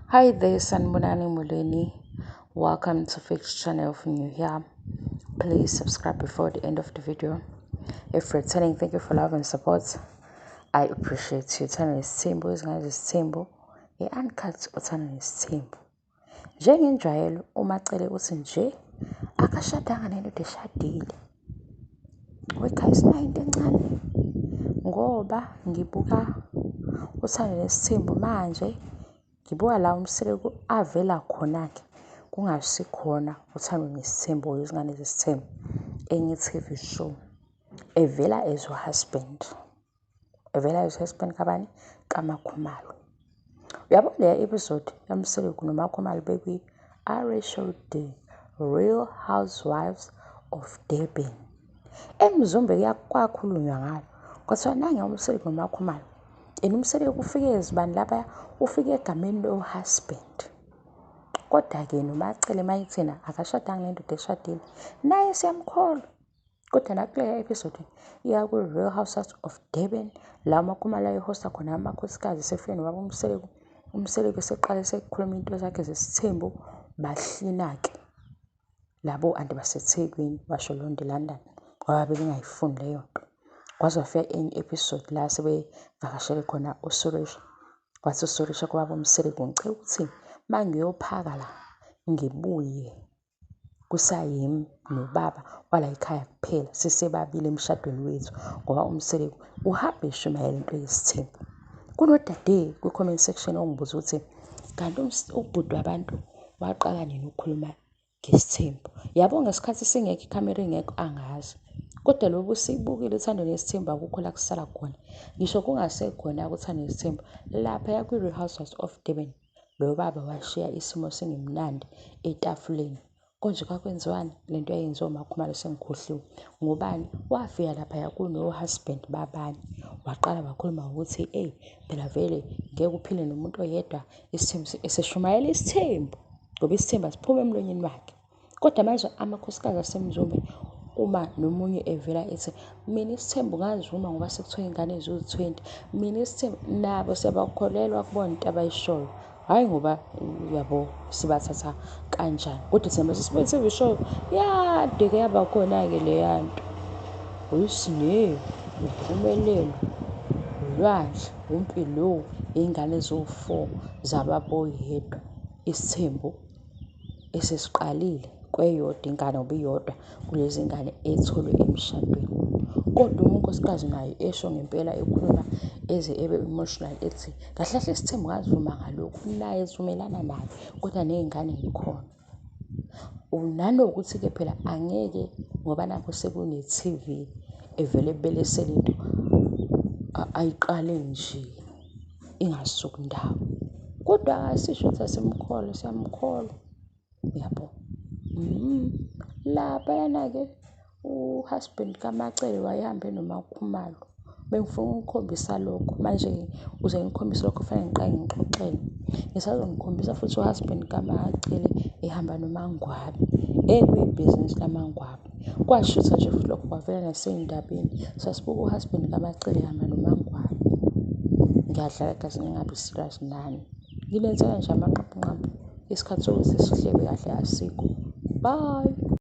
Hi there, Sanbonani Muleni. Welcome to Fix channel. If you're new here, please subscribe before the end of the video. If returning, thank you for love and support. I appreciate you. Channel is simple, it's not just simple. Uncut channel is simple. Njengenjwayelo umacele uthi nje akashadanga nendoda eshadile. Wekhaya into encane ngoba ngibuka uthando nesithembu manje. Ngibuka la umseleku avela khona-ke kungasikhona uthando nesithembu izingane zesithembu enye TV show evela as husband. Evela as husband kabani? KaMakhumalo. Uyabo leya episode yamseleku noMakhumalo bekwi show The Real Housewives of Durban. Emzumbe kwakhulunywa ngalo. Kwathiwa nange umseleku noMakhumalo. Umseleku ufike ezibani lapha ufike egameni lo-husband. Kodwa-ke nomacele mayithina akashadanga nendoda eshadile. Naye siyamkholwa. Kodwa nakuleya episode iya ku-Real Housewives of Durban la uMakhumalo ayehosta khona amakhosikazi sefike nobaba umseleku. Umseleku eseqala sekukhuluma into zakhe zesithembu bahlina-ke. Labo anti baseThekwini basho Londi London ngoba bengayifuni leyo nto. Kwaze wafika enye episode la sebevakashele khona uSuresh. Wathi uSuresh kwaba umseleku ngicela ukuthi mangiyophaka la ngibuye kusayimi nobaba wala ekhaya kuphela sisebabili emshadweni wethu ngoba umseleku uhambe eshumayela into yesithembu. Kunodade ku-comment section ongibuza ukuthi kanti ubhuti wabantu waqala nini ukukhuluma ngesithembu. Yabo ngesikhathi singekho ikhamera ingekho angazi. Kodwa lobu sibukile uthando nesithembu akukho la kusala khona. Ngisho kungasekhona uthando nesithembu lapha kwi-Real Housewives of Durban. Lo baba washiya isimo singimnandi etafuleni. Konje kwakwenziwani lento eyenziwa uMakhumalo sengikhohliwe. Ngobani? Wafika lapha kuno-husband babani. Waqala wakhuluma ukuthi phela vele ngeke uphile nomuntu oyedwa isithembu eseshumayela isithembu. Ngoba isithembu asiphume emlonyeni wakhe. Kodwa manje amakhosikazi asemzumbe uma nomunye evela ethi mina isithembu ngazuma ngoba sekuthiwa ingane eziwu-20. Mina isithembu nabo siyabakholelwa kubona into abayishoyo. Hayi ngoba yabo sibathatha kanjani. Kodwa thina sesibuka i-TV show yade-ke yaba khona-ke leya nto. Uyisine, impumelelo, ulwandle, umpilo, iy'ngane eziwu-4 zababoyedwa. Isithembu esesiqalile kweyodwa ingane ngoba iyodwa kulezi ngane etholwe emshadweni. Kodwa unkosikazi naye esho ngempela ekhuluma eze ebe emotional ethi kahle kahle isithembu ngazuma ngalokhu naye ezivumelana naye kodwa ney'ngane yikhona. Nanokuthi-ke phela angeke ngoba nakho sekune-TV evele ebelesela into ayiqale nje ingasuki ndawo. Kodwa asisho ukuthi asimkholwa siyamkholwa. Yabo. Laphayana-ke u-husband kaMacele wayehambe noMakhumalo. Bengifuna ukukhombisa lokho. Manje ukuze ngikhombise lokho kufanele ngiqale ngixoxele. Ngisazongikhombisa futhi u-husband kaMacele ehamba noMangwabi. Kuyibhizinisi laMangwabi. Kwashutha nje futhi lokho kwavela nasey'ndabeni. Sasibuka u-husband kaMacele ehamba noMangwabi. Ngiyadlala kaze ngingabi serious nani. Ngilenzela nje amanqaphunqaphu. Isikhathi sokuthi sihlebe kahle asikho. Bye.